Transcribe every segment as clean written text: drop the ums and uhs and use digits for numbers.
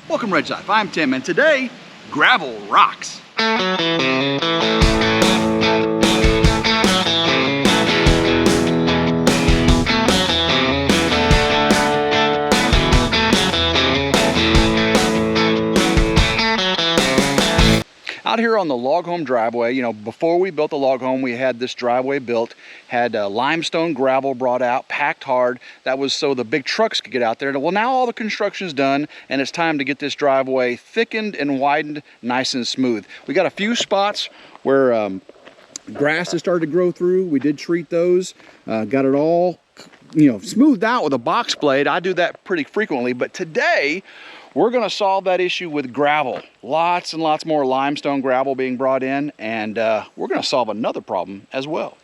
Welcome RidgeLife, I'm Tim, and today, gravel rocks. Out here on the log home driveway, before we built the log home, we had this driveway built, had limestone gravel brought out, packed hard. That was so the big trucks could get out there. Well, now all the construction's done, and it's time to get this driveway thickened and widened, nice and smooth. We got a few spots where grass has started to grow through. We did treat those, got it all, smoothed out with a box blade. I do that pretty frequently, but today, we're going to solve that issue with gravel. Lots and lots more limestone gravel being brought in, and we're going to solve another problem as well.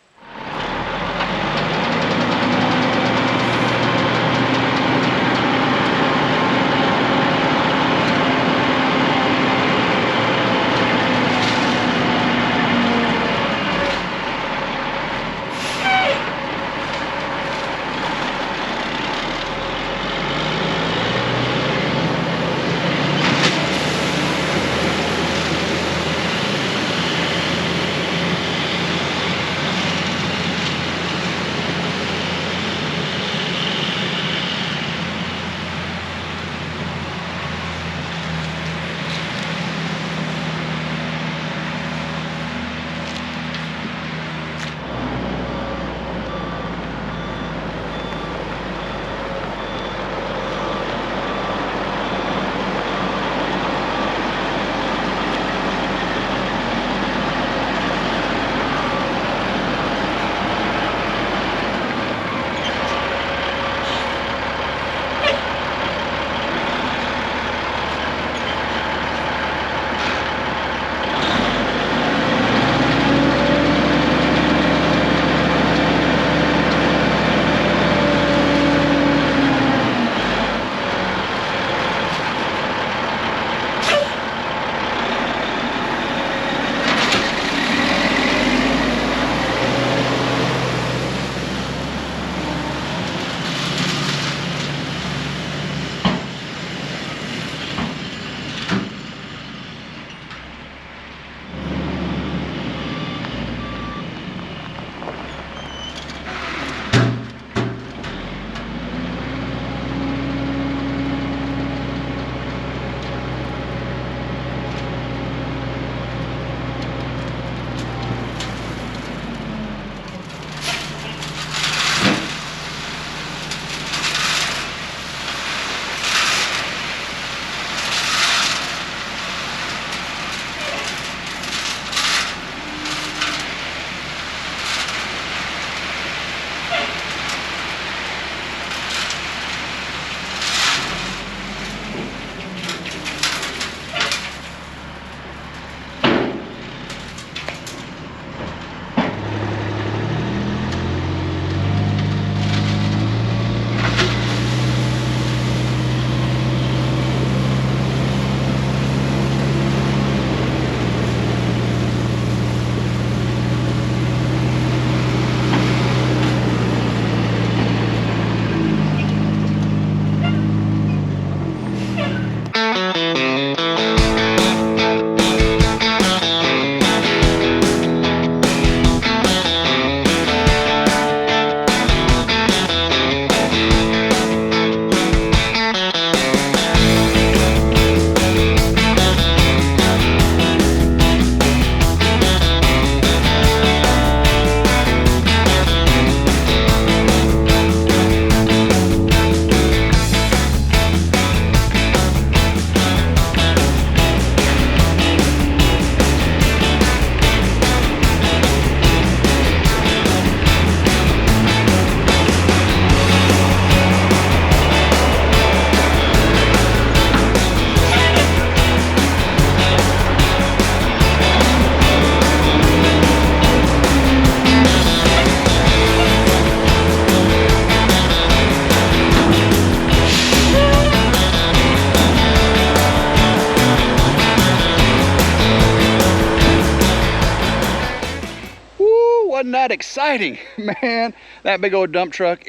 Wasn't that exciting, man? That big old dump truck.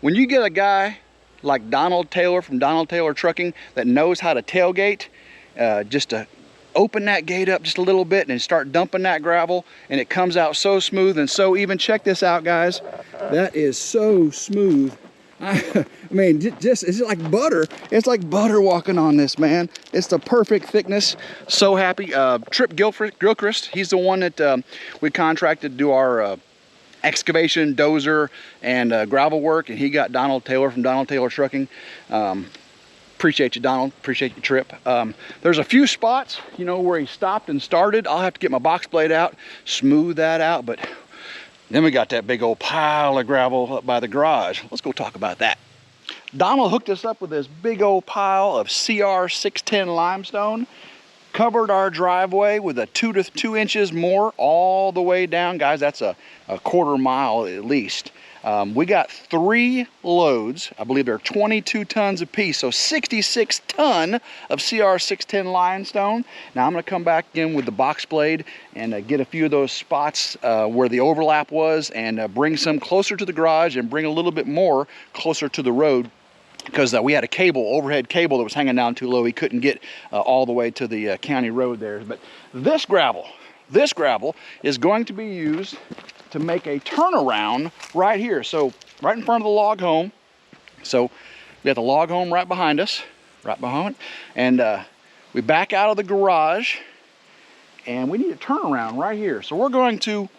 When you get a guy like Donald Taylor from Donald Taylor Trucking that knows how to tailgate, just to open that gate up just a little bit and start dumping that gravel, and it comes out so smooth and so even. Check this out, guys. That is so smooth. I mean, just it's like butter. It's like butter walking on this, man. It's the perfect thickness. So happy. Trip Gilchrist, he's the one that we contracted to do our excavation, dozer, and gravel work, and he got Donald Taylor from Donald Taylor Trucking. Appreciate you, Donald. Appreciate your trip. There's a few spots, you know, where he stopped and started. I'll have to get my box blade out, smooth that out, but then we got that big old pile of gravel up by the garage. Let's go talk about that. Donald hooked us up with this big old pile of CR610 limestone, covered our driveway with a 2 to 2 inches more all the way down. Guys, that's a quarter mile at least. We got 3 loads. I believe they're 22 tons apiece, so 66 ton of CR610 limestone. Now I'm going to come back in with the box blade and get a few of those spots where the overlap was, and bring some closer to the garage and bring a little bit more closer to the road, because we had a cable, overhead cable, that was hanging down too low. He couldn't get all the way to the county road there. But this gravel is going to be used to make a turnaround right here. So right in front of the log home. So we got the log home right behind us, and we back out of the garage, and we need a turnaround right here. So we're going to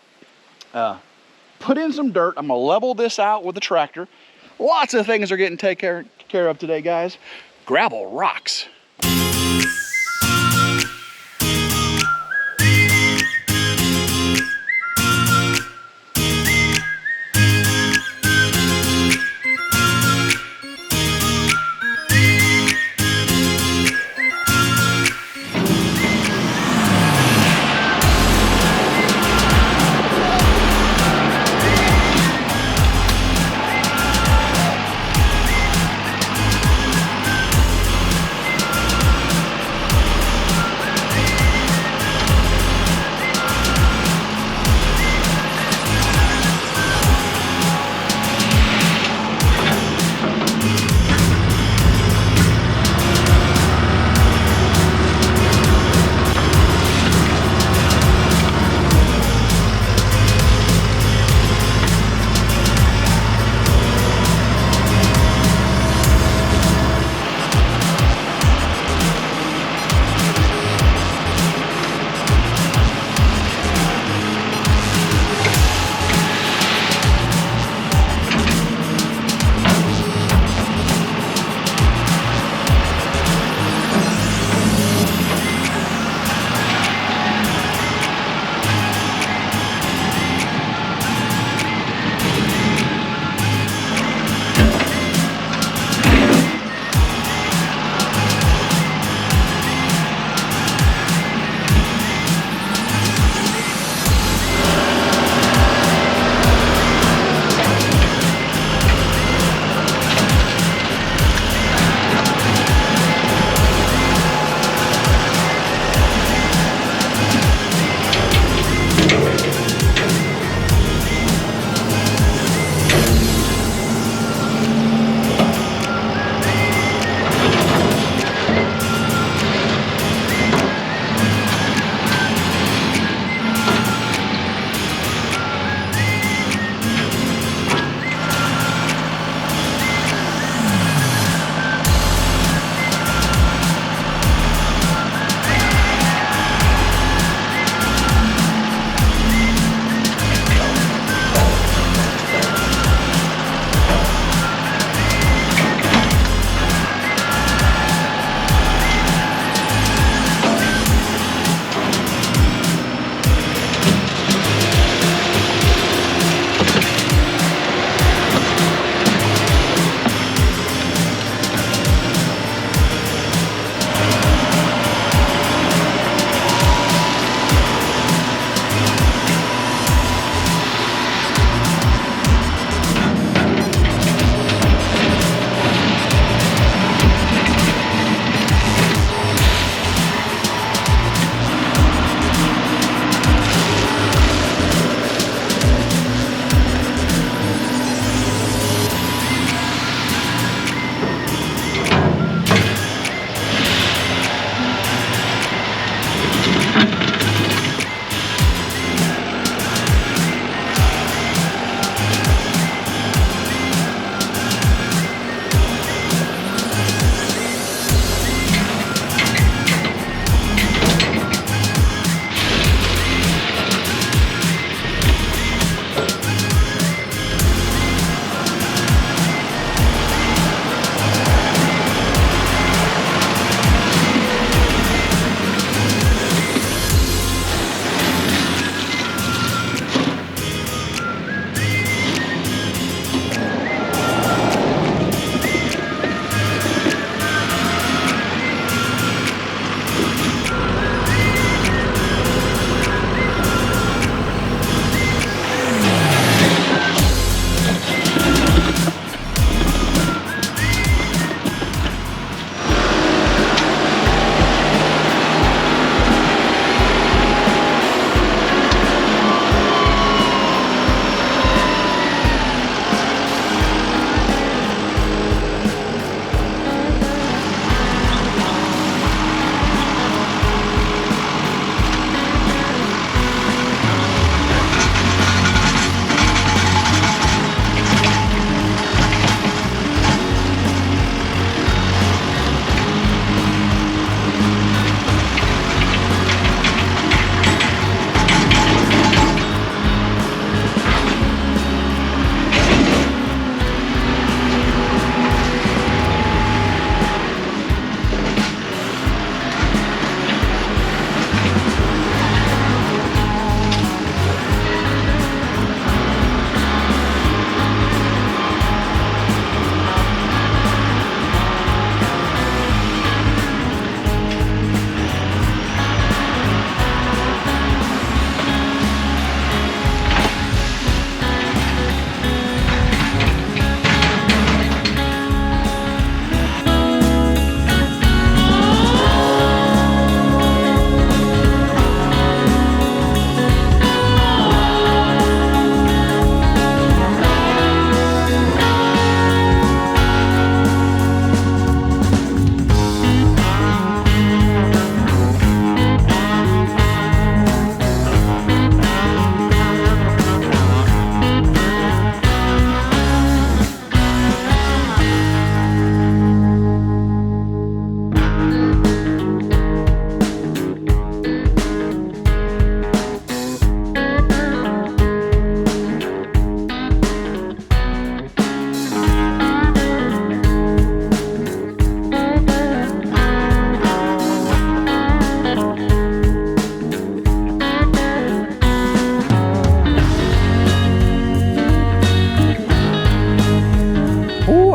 put in some dirt. I'm gonna level this out with the tractor. Lots of things are getting taken care of today, guys. Gravel rocks.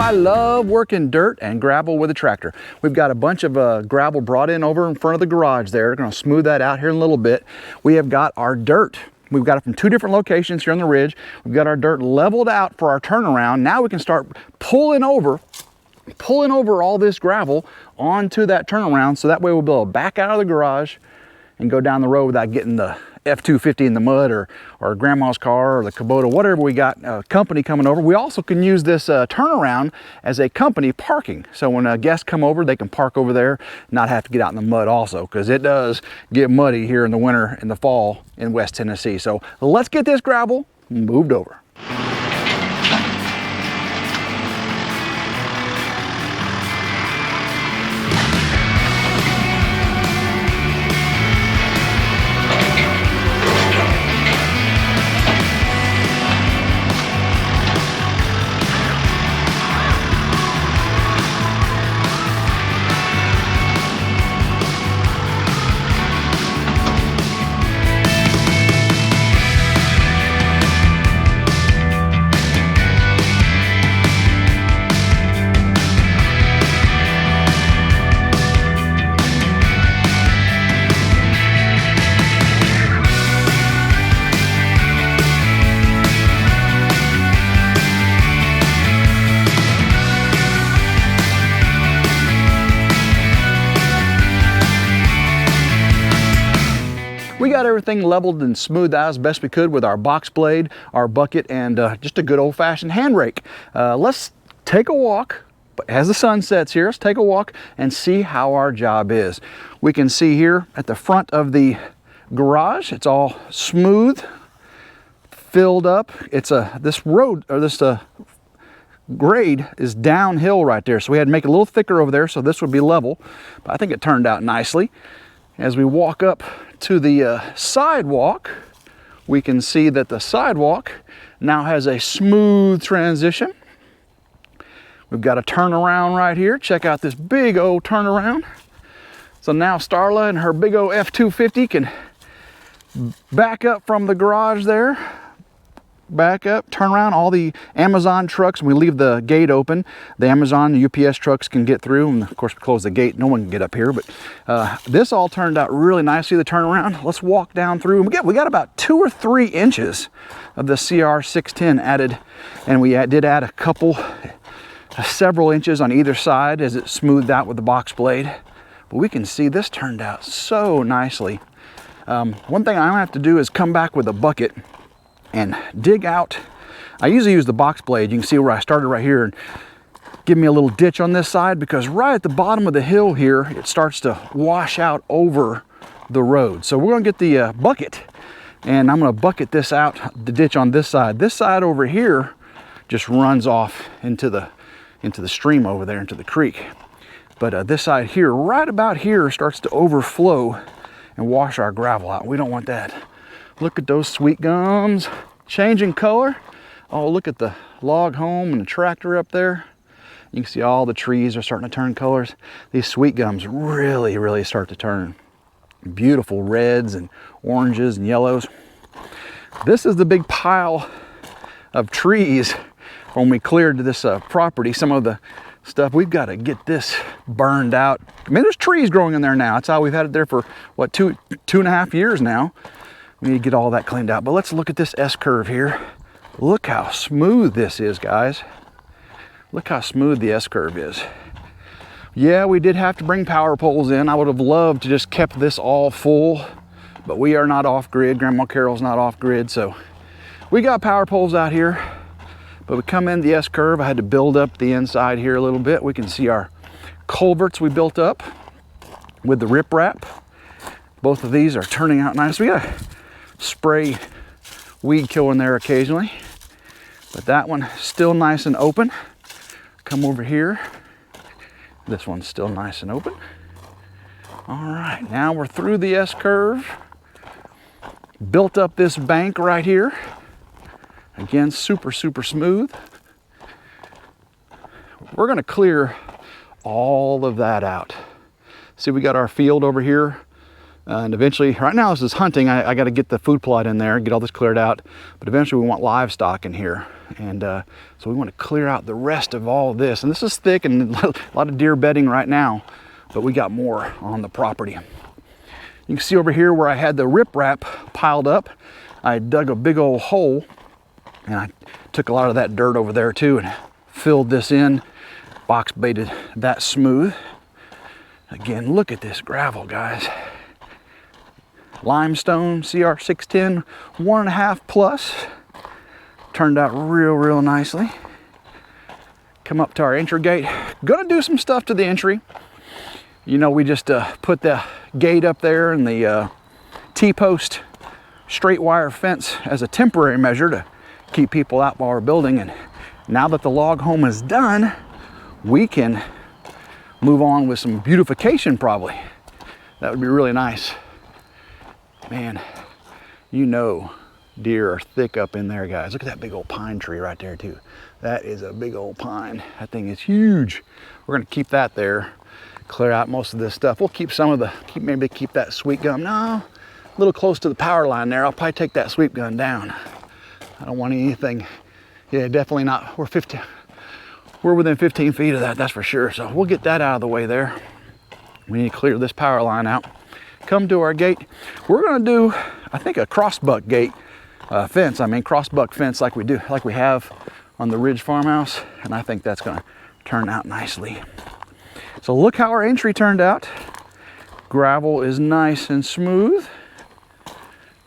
I love working dirt and gravel with a tractor. We've got a bunch of gravel brought in over in front of the garage there. We're gonna smooth that out here in a little bit. We have got our dirt. We've got it from 2 different locations here on the ridge. We've got our dirt leveled out for our turnaround. Now we can start pulling over all this gravel onto that turnaround, so that way we'll be able to back out of the garage and go down the road without getting the F-250 in the mud, or grandma's car, or the Kubota, whatever we got, company coming over. We also can use this turnaround as a company parking. So when guests come over, they can park over there, not have to get out in the mud also, because it does get muddy here in the winter and the fall in West Tennessee. So let's get this gravel moved over. We got everything leveled and smoothed out as best we could with our box blade, our bucket, and just a good old-fashioned hand rake. Let's take a walk, but as the sun sets here, let's take a walk and see how our job is. We can see here at the front of the garage, it's all smooth, filled up. It's this road, or this grade is downhill right there, so we had to make it a little thicker over there so this would be level, but I think it turned out nicely. As we walk up to the sidewalk, we can see that the sidewalk now has a smooth transition. We've got a turnaround right here. Check out this big old turnaround. So now Starla and her big old F-250 can back up from the garage there. Back up, turn around. All the Amazon trucks, we leave the gate open. The Amazon, the UPS trucks can get through, and of course we close the gate, no one can get up here, but this all turned out really nicely, the turnaround. Let's walk down through. We got about 2 or 3 inches of the CR610 added, and we did add a couple, several inches on either side as it smoothed out with the box blade. But we can see this turned out so nicely. One thing I'm gonna have to do is come back with a bucket and dig out. I usually use the box blade. You can see where I started right here, and give me a little ditch on this side, because right at the bottom of the hill here, it starts to wash out over the road. So we're gonna get the bucket, and I'm gonna bucket this out, the ditch on this side. This side over here just runs off into the stream over there, into the creek. But this side here, right about here, starts to overflow and wash our gravel out. We don't want that. Look at those sweet gums changing color. Oh, look at the log home and the tractor up there. You can see all the trees are starting to turn colors. These sweet gums really, really start to turn beautiful reds and oranges and yellows. This is the big pile of trees when we cleared this property. Some of the stuff, we've got to get this burned out. I mean, there's trees growing in there now. That's how we've had it there for, what, two and a half years now. We need to get all that cleaned out. But let's look at this S-curve here. Look how smooth this is, guys. Look how smooth the S-curve is. Yeah, we did have to bring power poles in. I would have loved to just kept this all full, but we are not off grid. Grandma Carol's not off grid, so we got power poles out here. But we come in the S-curve. I had to build up the inside here a little bit. We can see our culverts we built up with the riprap. Both of these are turning out nice. We got spray weed kill in there occasionally, but that one still nice and open. Come over here, this one's still nice and open. All right, now we're through the S-curve, built up this bank right here. Again, super smooth. We're gonna clear all of that out. See, we got our field over here And eventually, right now this is hunting. I got to get the food plot in there, get all this cleared out. But eventually we want livestock in here. And so we want to clear out the rest of all of this. And this is thick and a lot of deer bedding right now. But we got more on the property. You can see over here where I had the riprap piled up. I dug a big old hole. And I took a lot of that dirt over there too and filled this in. Box baited that smooth. Again, look at this gravel, guys. Limestone, CR610, 1.5 plus. Turned out real nicely. Come up to our entry gate. Gonna do some stuff to the entry. You know, we just put the gate up there and the T-post straight wire fence as a temporary measure to keep people out while we're building. And now that the log home is done, we can move on with some beautification probably. That would be really nice. Man, you know deer are thick up in there, guys. Look at that big old pine tree right there too. That is a big old pine. That thing is huge. We're gonna keep that there, clear out most of this stuff. We'll keep some of the, maybe keep that sweet gum. No, a little close to the power line there. I'll probably take that sweep gun down. I don't want anything, yeah, definitely not. We're within 15 feet of that, that's for sure. So we'll get that out of the way there. We need to clear this power line out. Come to our gate. We're gonna do, I think, a crossbuck gate fence. I mean, crossbuck fence like we have on the Ridge farmhouse. And I think that's gonna turn out nicely. So look how our entry turned out. Gravel is nice and smooth.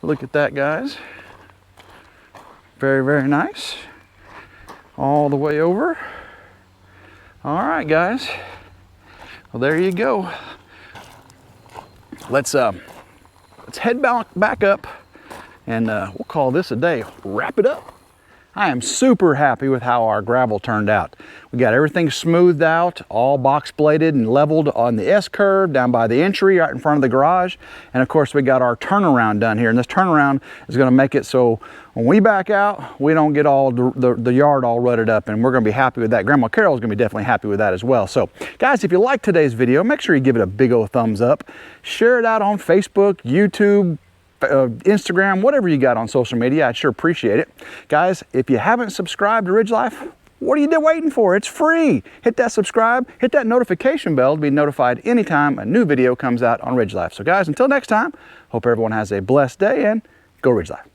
Look at that, guys. Very nice. All the way over. All right, guys. Well, there you go. Let's head back up and we'll call this a day. Wrap it up. I am super happy with how our gravel turned out. We got everything smoothed out, all box bladed and leveled on the S-curve down by the entry right in front of the garage. And of course we got our turnaround done here. And this turnaround is gonna make it so when we back out, we don't get all the yard all rutted up, and we're gonna be happy with that. Grandma Carol is gonna be definitely happy with that as well. So guys, if you like today's video, make sure you give it a big old thumbs up. Share it out on Facebook, YouTube, Instagram, whatever you got on social media. I'd sure appreciate it. Guys, if you haven't subscribed to RidgeLife, what are you waiting for? It's free. Hit that subscribe, hit that notification bell to be notified anytime a new video comes out on RidgeLife. So guys, until next time, hope everyone has a blessed day and go RidgeLife.